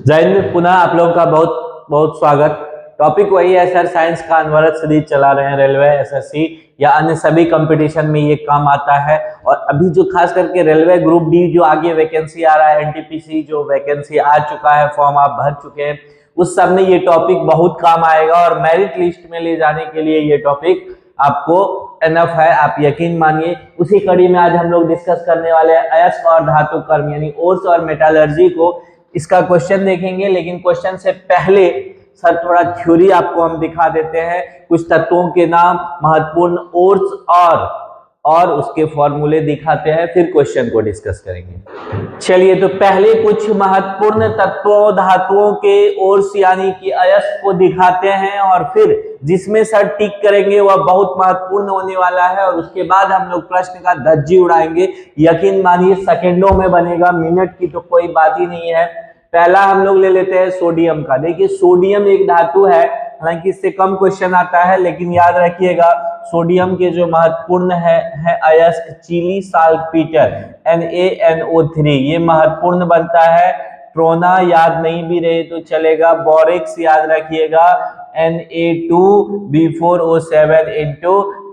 जय हिंद। पुनः आप लोगों का बहुत बहुत स्वागत। टॉपिक वही है सर, साइंस का अनवरत सीरीज चला रहे हैं। रेलवे, एसएससी या अन्य सभी कंपटीशन में ये काम आता है। और अभी जो खास करके रेलवे ग्रुप डी जो आगे वैकेंसी आ रहा है, एनटीपीसी जो वैकेंसी आ चुका है, फॉर्म आप भर चुके हैं, उस सब में ये टॉपिक बहुत काम आएगा और मेरिट लिस्ट में ले जाने के लिए ये टॉपिक आपको एनफ है, आप यकीन मानिए। उसी कड़ी में आज हम लोग डिस्कस करने वाले हैं अयस्क और धातु कर्म यानी ओर्स और मेटालर्जी को। इसका क्वेश्चन देखेंगे, लेकिन क्वेश्चन से पहले सर थोड़ा थ्योरी आपको हम दिखा देते हैं। कुछ तत्वों के नाम, महत्वपूर्ण ओर्स और उसके फॉर्मूले दिखाते हैं, फिर क्वेश्चन को डिस्कस करेंगे। चलिए, तो पहले कुछ महत्वपूर्ण तत्वों धातुओं के ओर्स यानी कि अयस्क को दिखाते हैं और फिर जिसमें सर टिक करेंगे वह बहुत महत्वपूर्ण होने वाला है और उसके बाद हम लोग प्रश्न का धज्जी उड़ाएंगे। यकीन मानिए सेकंडों में बनेगा, मिनट की तो कोई बात ही नहीं है। पहला हम लोग ले लेते हैं सोडियम का। देखिए, सोडियम एक धातु है, हालांकि इससे कम क्वेश्चन आता है, लेकिन याद रखिएगा सोडियम के जो महत्वपूर्ण है अयस्क चीली साल्टपीटर NaNO3, ये महत्वपूर्ण बनता है। ट्रोना याद नहीं भी रहे तो चलेगा, बोरेक्स याद रखिएगा Na2B4O7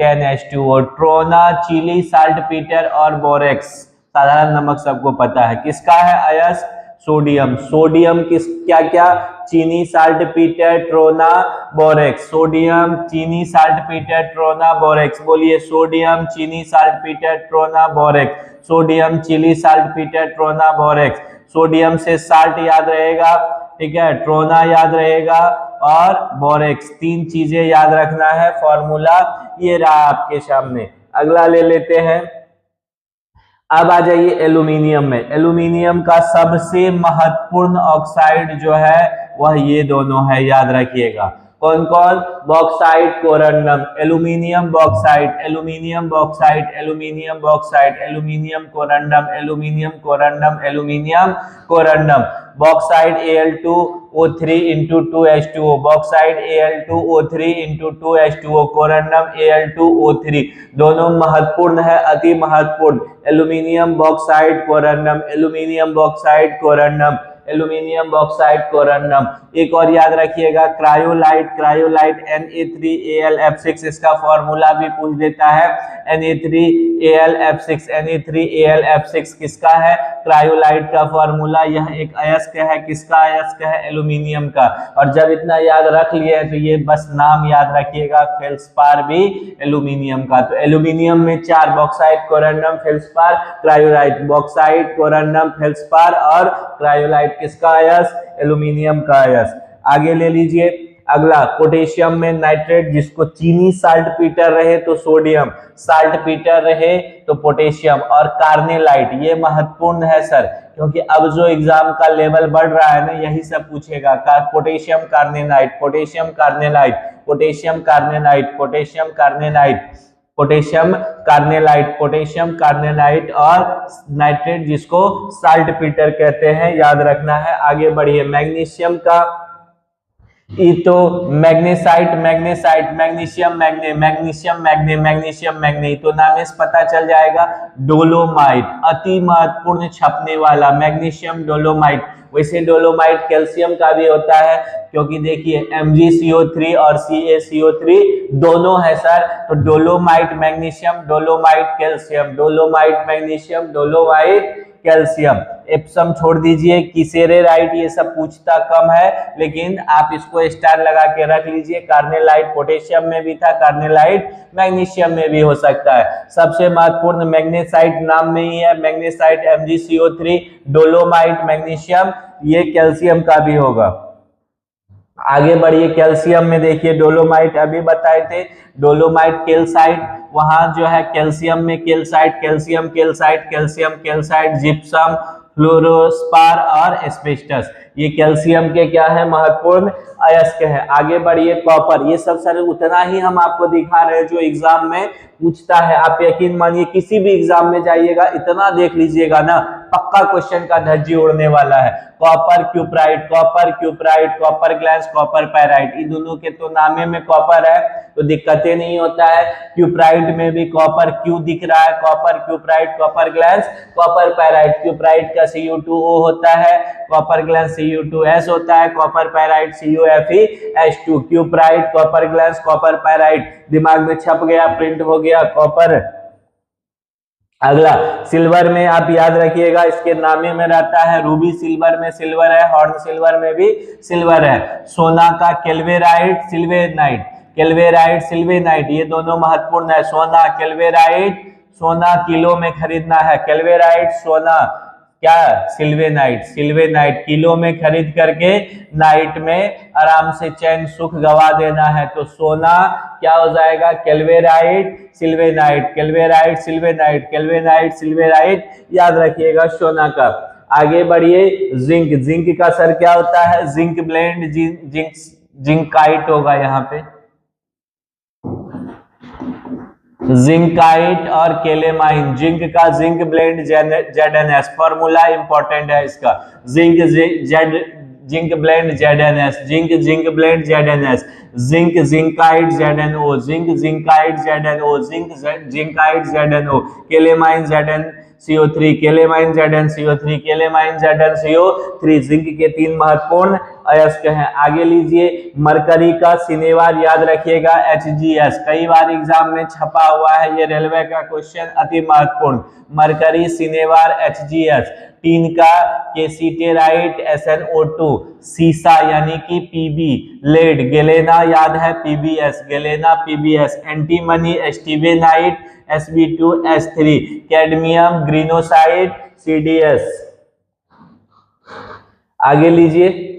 10H2O। Trona, Chile saltpetre और बोरेक्स साधारण नमक सबको पता है किसका है अयस्क, सोडियम। सोडियम किस क्या क्या, चीनी साल्टपीटर ट्रोना बोरेक्स। सोडियम, चीनी साल्टपीटर ट्रोना बोरेक्स। बोलिए, सोडियम, चीनी साल्टपीटर ट्रोना बोरेक्स। सोडियम, चीनी साल्टपीटर ट्रोना बोरेक्स। सोडियम से साल्ट याद रहेगा, ठीक है, ट्रोना याद रहेगा और बोरेक्स, तीन चीजें याद रखना है। फॉर्मूला ये रहा आपके सामने। अगला ले लेते हैं। अब आ जाइए एल्यूमिनियम में। एल्यूमिनियम का सबसे महत्वपूर्ण ऑक्साइड जो है वह ये दोनों है, याद रखिएगा। कौन कौन? Bauxite, corundum. Aluminium bauxite, aluminium bauxite, aluminium bauxite, aluminium corundum, aluminium corundum, aluminium corundum. Bauxite Al2O3 into 2H2O, bauxite Al2O3 into 2H2O, corundum Al2O3, दोनों महत्वपूर्ण है, अति महत्वपूर्ण। Aluminium bauxite corundum, aluminium bauxite corundum, aluminium bauxite corundum. एक और याद रखिएगा, cryolite, cryolite Na3Al(F6), इसका फॉर्मूला भी पूछ देता है। Na3Al(F6), Na3Al(F6) किसका है? क्रायोलाइट का फॉर्मूला। यह एक अयस्क है, किसका अयस्क है? एल्यूमिनियम का। और जब इतना याद रख लिए तो ये बस नाम याद रखिएगा, फेल्सपार भी एल्यूमिनियम का। तो एल्यूमिनियम में चार, bauxite, corundum, feldspar, cryolite. Bauxite, corundum, feldspar और क्रायोलाइट किसका अयस्क? एल्यूमिनियम का अयस्क। आगे ले लीजिए अगला, पोटेशियम में नाइट्रेट, जिसको चीनी साल्टपीटर रहे तो सोडियम, साल्टपीटर रहे तो पोटेशियम। और कार्नेलाइट, ये महत्वपूर्ण है सर, क्योंकि अब जो एग्जाम का लेवल बढ़ रहा है ना, यही सब पूछेगा। Potassium carnallite, potassium carnallite, potassium carnallite, potassium carnallite, potassium carnallite, potassium carnallite और नाइट्रेट जिसको साल्टपीटर कहते हैं, याद रखना है। आगे बढ़िए, मैग्नीशियम का तो मैग्नेसाइट, मैग्नेसाइट, मैग्नीशियम मैग्ने, मैग्नीशियम मैग्ने, मैग्नीशियम मैग्ने, तो नाम से पता चल जाएगा। डोलोमाइट, अति महत्वपूर्ण छपने वाला मैग्नीशियम डोलोमाइट। वैसे डोलोमाइट कैल्शियम का भी होता है, क्योंकि देखिए MgCO3 और CaCO3 दोनों है सर। तो dolomite magnesium, dolomite calcium, dolomite magnesium, dolomite calcium. Epsom छोड़ दीजिए, किसेरेराइट ये सब पूछता कम है, लेकिन आप इसको स्टार लगा के रख लीजिए। कार्नेलाइट पोटेशियम में भी था, कार्नेलाइट मैग्नीशियम में भी हो सकता है। सबसे महत्वपूर्ण मैग्नेसाइट नाम में ही है, मैग्नेसाइट MgCO3, डोलोमाइट मैग्नीशियम, ये कैल्शियम का भी होगा। आगे बढ़िए, कैल्शियम में देखिए डोलोमाइट अभी बताए थे, डोलोमाइट कैल्साइट, वहां जो है कैल्शियम में calcite, calcium calcite, calcium calcite, gypsum, fluorspar और एस्बेस्टस, ये कैल्शियम के क्या है? महत्वपूर्ण अयस्क है। आगे बढ़िए, कॉपर, ये सब सर उतना ही हम आपको दिखा रहे हैं जो एग्जाम में पूछता है। आप यकीन मानिए किसी भी एग्जाम में जाइएगा, इतना देख लीजिएगा ना, पक्का क्वेश्चन का धज्जी उड़ने वाला है। Copper cuprite, copper cuprite, copper glance, copper pyrite, इन दोनों के तो नामे में कॉपर है तो दिक्कतें नहीं होता है। क्यूप्राइट में भी कॉपर क्यू दिख रहा है, copper cuprite, copper glance, copper pyrite. Cuprite का Cu2O होता है, कॉपर ग्लैंस Cu2S होता है, copper pyrite CuFeS2, cuprite, copper glance, copper pyrite, दिमाग में छप गया, प्रिंट हो गया कॉपर। अगला सिल्वर में आप याद रखिएगा, इसके नामे में रहता है, रूबी सिल्वर में सिल्वर है, हॉर्न सिल्वर में भी सिल्वर है। सोना का केल्वेराइट, सिल्वेनाइट, केल्वेराइट सिल्वेनाइट, ये दोनों महत्वपूर्ण है। सोना केल्वेराइट, सोना किलो में खरीदना है, केल्वेराइट सोना, क्या सिल्वेनाइट, सिल्वेनाइट किलो में खरीद करके नाइट में आराम से चैन सुख गवा देना है। तो सोना क्या हो जाएगा, केल्वेराइट सिल्वेनाइट, केल्वेराइट सिल्वेनाइट, केल्वेनाइट सिल्वेराइट, याद रखिएगा सोना का। आगे बढ़िए, जिंक, जिंक का सर क्या होता है, जिंक ब्लेंड, जिंकाइट होगा यहाँ पे, जिंकाइट और केलेमाइन, जिंक का zinc blende ZnS, formula important है इसका, zinc blende ZnS, zinc blende ZnS, zincite ZnO, zincite ZnO, zincite ZnO, calamine ZnCO3, calamine ZnCO3, calamine ZnCO3, zinc के 3 महत्वपूर्ण अयस्क हैं। आगे लीजिए, मरकरी का सिनेवार याद रखिएगा HgS, कई बार एग्जाम में छपा हुआ है, ये रेलवे का क्वेश्चन अति महत्वपूर्ण, मरकरी सिनेवार HgS। टीन का केसीटेराइट SnO2, सीसा यानी कि Pb, लेड गेलेना याद है PbS, galena PbS, antimony stibnite Sb2S3, cadmium greenockite CdS। आगे लीजिए,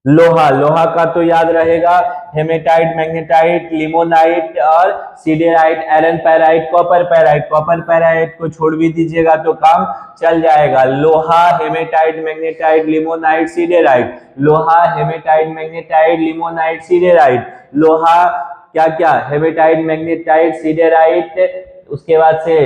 लोहा, लोहा का तो याद रहेगा हेमेटाइट, मैग्नेटाइट, लिमोनाइट और siderite, iron pyrite, copper pyrite, copper pyrite को छोड़ भी दीजिएगा तो काम चल जाएगा। लोहा, हेमेटाइट, मैग्नेटाइट, लिमोनाइट, सीडेराइट, लोहा, हेमेटाइट, मैग्नेटाइट, लिमोनाइट, सीडेराइट, लोहा क्या क्या, हेमेटाइट, मैग्नेटाइट, सीडेराइट, उसके बाद से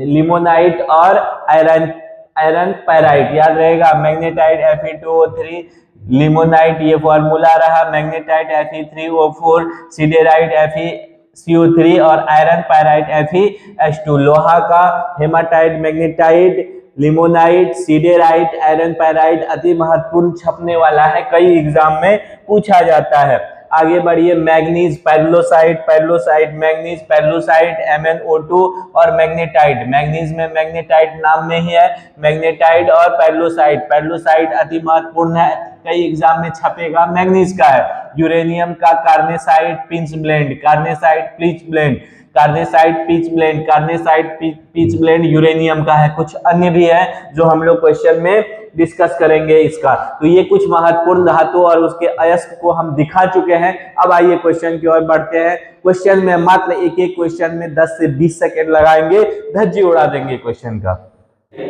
लिमोनाइट और आयरन पैराइट याद रहेगा, मैग्नेटाइट Fe2O3, लिमोनाइट ये फॉर्मूला रहा, मैग्नेटाइट Fe3O4, सीडेराइट FeCO3 और आयरन पैराइट FeS2। लोहा का hematite, magnetite, limonite, siderite, iron pyrite अति महत्वपूर्ण छपने वाला है, कई एग्जाम में पूछा जाता है। आगे बढ़िए, मैग्नीज, पेर्लोसाइट, पेर्लोसाइट, मैग्नीज, पेर्लोसाइट, MnO2 और मैग्नेटाइट, मैग्नीज में मैग्नेटाइट नाम में ही है, मैग्नेटाइट और पेर्लोसाइट, पेर्लोसाइट अति महत्वपूर्ण है, कई एग्जाम में छपेगा, मैग्नीज का है। यूरेनियम का carnotite, pitchblende, carnotite, pitchblende, carnotite, pitchblende, carnotite, pitchblende uranium का है। कुछ अन्य भी है जो हम लोग क्वेश्चन में डिस्कस करेंगे इसका। तो ये कुछ महत्वपूर्ण धातु और उसके अयस्क को हम दिखा चुके हैं। अब आइए क्वेश्चन की ओर बढ़ते हैं। क्वेश्चन में मात्र एक एक क्वेश्चन में 10 से 20 सेकंड लगाएंगे, धज्जी उड़ा देंगे क्वेश्चन का।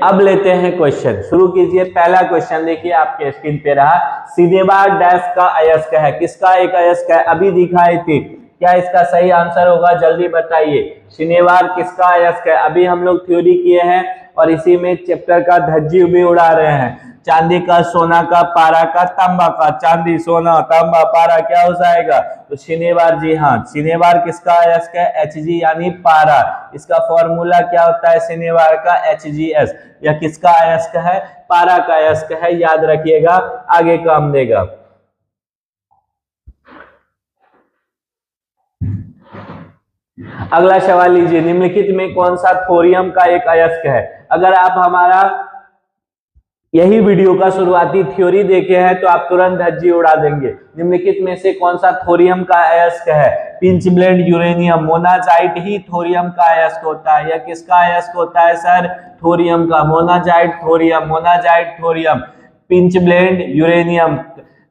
अब लेते हैं क्वेश्चन, शुरू कीजिए। पहला क्वेश्चन देखिए आपके स्क्रीन पे रहा, सिनेवार डैश का अयस्क है, किसका एक अयस्क है, अभी दिखाए थे, क्या इसका सही आंसर होगा, जल्दी बताइए। सिनेवार किसका अयस्क है, अभी हम लोग थ्योरी किए हैं और इसी में चैप्टर का धज्जी भी उड़ा रहे हैं। चांदी का, सोना का, पारा का, तांबा का, चांदी, सोना, तांबा, पारा क्या हो जाएगा, तो सिनेवार, जी हाँ, सिनेवार किसका अयस्क है, Hg यानी पारा। इसका फॉर्मूला क्या होता है सिनेवार का, HgS। यह किसका अयस्क है, पारा का अयस्क है, याद रखिएगा, आगे काम देगा। अगला सवाल लीजिए, निम्नलिखित में कौन सा थोरियम का एक अयस्क है। अगर आप हमारा यही वीडियो का शुरुआती थ्योरी देखे हैं तो आप तुरंत धज्जी उड़ा देंगे। निम्नलिखित में से कौन सा थोरियम का अयस्क है, पिंच ब्लेंड यूरेनियम, मोनाजाइट ही थोरियम का अयस्क होता है। यह किसका अयस्क होता है सर, थोरियम का, monazite thorium, monazite thorium, pinch blend uranium,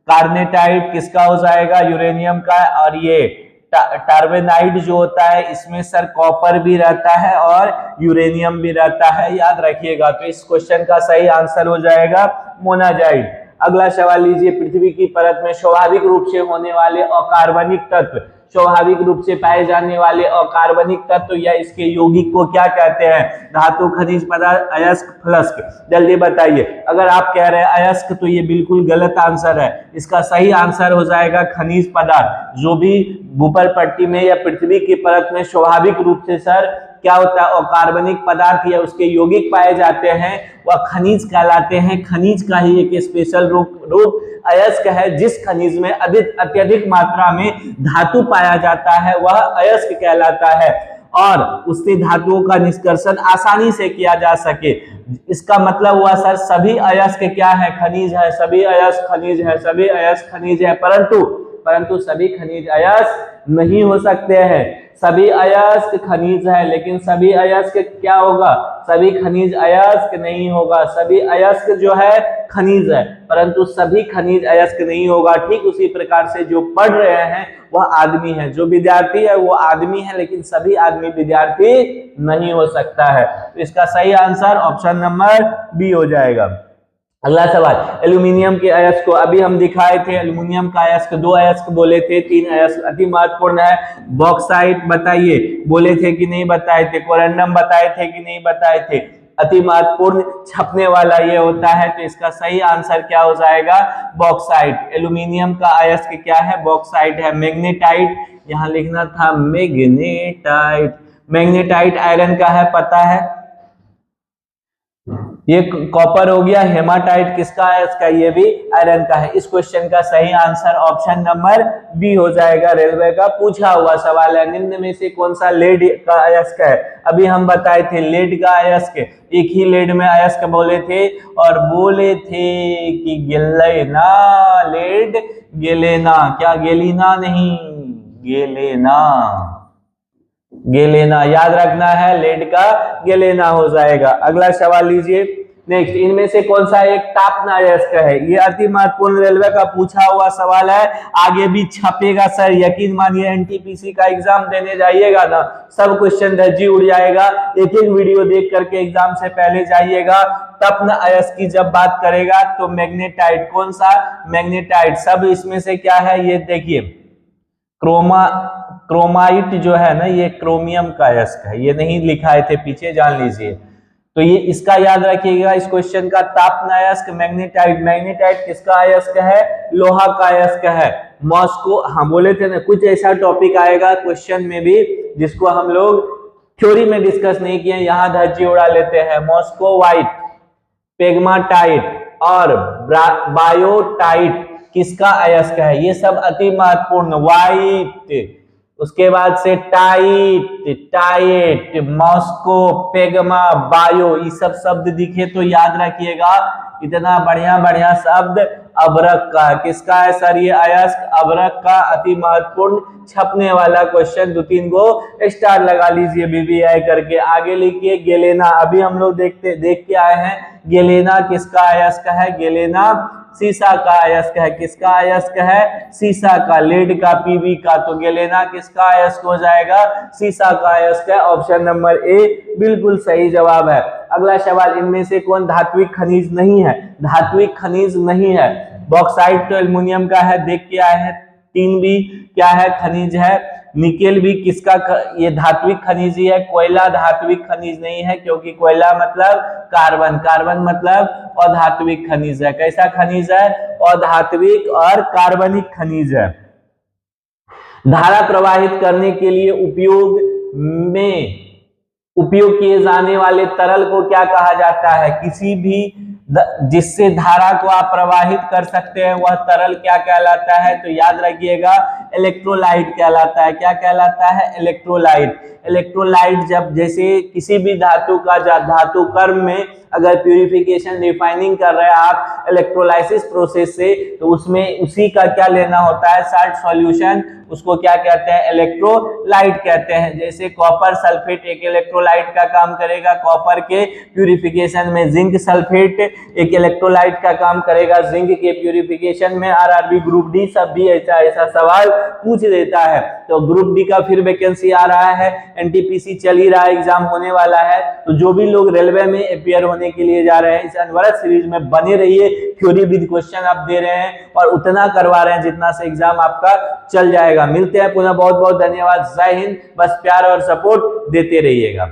कार्नेटाइट किसका हो जाएगा, यूरेनियम का, और ये टार्बेनाइट जो होता है इसमें सर कॉपर भी रहता है और यूरेनियम भी रहता है, याद रखिएगा। तो इस क्वेश्चन का सही आंसर हो जाएगा मोनाजाइट। अगला सवाल लीजिए, पृथ्वी की परत में स्वाभाविक रूप से होने वाले अकार्बनिक तत्व, स्वाभाविक रूप से पाए जाने वाले अकार्बनिक तत्व या इसके यौगिक को क्या कहते हैं, धातु, खनिज पदार्थ, अयस्क, फ्लस्क, जल्दी बताइए। अगर आप कह रहे हैं अयस्क तो ये बिल्कुल गलत आंसर है, इसका सही आंसर हो जाएगा खनिज पदार्थ। जो भी भूपर पट्टी में या पृथ्वी की परत में स्वाभाविक रूप से सर क्या होता है, अकार्बनिक पदार्थ या उसके यौगिक पाए जाते हैं वह खनिज कहलाते हैं। खनिज का ही एक स्पेशल रूप अयस्क है। जिस खनिज में अत्यधिक मात्रा में धातु पाया जाता है वह अयस्क कहलाता है और उससे धातुओं का निष्कर्षण आसानी से किया जा सके। इसका मतलब हुआ सर सभी अयस्क क्या है, खनिज है, सभी अयस्क खनिज है, सभी अयस्क खनिज है, परंतु सभी खनिज अयस्क नहीं हो सकते हैं। सभी अयस्क खनिज है लेकिन सभी अयस्क क्या होगा, सभी खनिज अयस्क नहीं होगा। सभी अयस्क जो है खनिज है परंतु सभी खनिज अयस्क नहीं होगा। ठीक उसी प्रकार से जो पढ़ रहे हैं वह आदमी है, जो विद्यार्थी है वो आदमी है लेकिन सभी आदमी विद्यार्थी नहीं हो सकता है। तो इसका सही आंसर ऑप्शन नंबर बी हो जाएगा। अगला सवाल, एल्यूमिनियम के अयस्क को अभी हम दिखाए थे। एल्यूमिनियम का अयस्क 2 अयस्क बोले थे, 3 अयस्क अति महत्वपूर्ण है। बॉक्साइट बताइए, बोले थे कि नहीं बताए थे? कोरंडम बताए थे कि नहीं बताए थे? अति महत्वपूर्ण छपने वाला ये होता है। तो इसका सही आंसर क्या हो जाएगा, बॉक्साइट। एल्यूमिनियम का अयस्क क्या है, बॉक्साइट है। मैग्नेटाइट, यहाँ लिखना था मैग्नेटाइट। मैग्नेटाइट आयरन का है, पता है, ये कॉपर हो गया। हेमाटाइट किसका है, इसका ये भी आयरन का है। इस क्वेश्चन का सही आंसर ऑप्शन नंबर बी हो जाएगा। रेलवे का पूछा हुआ सवाल है, निम्न में से कौन सा लेड का अयस्क है? अभी हम बताए थे लेड का अयस्क, एक ही लेड में अयस्क बोले थे और बोले थे कि गेलेना, लेड गेलेना, क्या गेलीना नहीं, गेलेना, गेलेना याद रखना है, लेड का गेलेना हो जाएगा। अगला सवाल लीजिए। नेक्स्ट, इनमें से कौन सा एक तापना अयस्क है? ये अति महत्वपूर्ण रेलवे का पूछा हुआ सवाल है, आगे भी छपेगा सर, यकीन मानिए। एनटीपीसी का एग्जाम देने जाइएगा ना, सब क्वेश्चन धज्जी उड़ जाएगा। एक एक वीडियो देख करके एग्जाम से पहले जाइएगा। तापना अयस्क की जब बात करेगा तो मैग्नेटाइट, कौन सा मैग्नेटाइट? सब इसमें से क्या है ये देखिए, क्रोमाइट जो है ना, ये क्रोमियम का अयस्क है, ये नहीं लिखाए थे पीछे, जान लीजिए। तो ये इसका याद रखिएगा इस क्वेश्चन का। तापना अयस्क मैग्नेटाइट। मैग्नेटाइट किसका अयस्क है, लोहा का अयस्क है। मॉस्को, हाँ बोले थे ना, कुछ ऐसा टॉपिक आएगा क्वेश्चन में भी जिसको हम लोग थ्योरी में डिस्कस नहीं किए, यहाँ धज्जी उड़ा लेते हैं। मॉस्को वाइट, पेग्माटाइट और बायोटाइट किसका अयस्क है? ये सब अति महत्वपूर्ण। वाइट, उसके बाद से टाइट, मॉस्को, पेगमा, बायो, ये सब शब्द दिखे तो याद रखिएगा। इतना बढ़िया बढ़िया शब्द अभ्रक का, किसका है सर ये अयस्क? अभ्रक का, अति महत्वपूर्ण छपने वाला क्वेश्चन। 2-3 गो स्टार लगा लीजिए बीबीआई करके। आगे लिखिए गेलेना, अभी हम लोग देख के आए हैं। गेलेना किसका अयस्क है? गेलेना सीसा का अयस्क है। किसका अयस्क है? सीसा का, लेड का, पीबी का। तो गेलेना किसका अयस्क हो जाएगा? सीसा का अयस्क है। ऑप्शन नंबर ए बिल्कुल सही जवाब है। अगला सवाल, इनमें से कौन धात्विक खनिज नहीं है? धात्विक खनिज नहीं है। बॉक्साइट तो एल्युमिनियम का है, देख के आए हैं। टिन भी क्या है, खनिज है। निकेल भी किसका, ये धात्विक खनिज ही है। कोयला धात्विक खनिज नहीं है क्योंकि कोयला मतलब कार्बन, कार्बन मतलब अधात्विक खनिज है। कैसा खनिज है? अधात्विक और कार्बनिक खनिज है। धारा प्रवाहित करने के लिए उपयोग किए जाने वाले तरल को क्या कहा जाता है? किसी भी जिससे धारा को आप प्रवाहित कर सकते हैं वह तरल क्या कहलाता है? तो याद रखिएगा इलेक्ट्रोलाइट कहलाता है। क्या कहलाता है? इलेक्ट्रोलाइट। इलेक्ट्रोलाइट जब जैसे किसी भी धातु का धातु कर्म में अगर प्यूरिफिकेशन रिफाइनिंग कर रहे हैं आप इलेक्ट्रोलाइसिस प्रोसेस से, तो उसमें उसी का क्या लेना होता है? Salt solution. उसको क्या कहते हैं? इलेक्ट्रोलाइट कहते हैं। जैसे कॉपर सल्फेट एक इलेक्ट्रोलाइट का काम करेगा, कॉपर के प्यूरिफिकेशन में। जिंक सल्फेट एक इलेक्ट्रोलाइट का काम करेगा, जिंक के प्यूरिफिकेशन में। आरआरबी ग्रुप डी सब भी ऐसा सवाल पूछ देता है। तो ग्रुप डी का फिर वैकेंसी आ रहा है, एनटीपीसी चल ही रहा है, एग्जाम होने वाला है। तो जो भी लोग रेलवे में अपियर होने के लिए जा रहे हैं, इस अनवरत सीरीज में बने रहिए। थ्योरी विद क्वेश्चन आप दे रहे हैं और उतना करवा रहे हैं जितना से एग्जाम आपका चल जाएगा। मिलते हैं पुनः, बहुत बहुत धन्यवाद। जय हिंद। बस प्यार और सपोर्ट देते रहिएगा।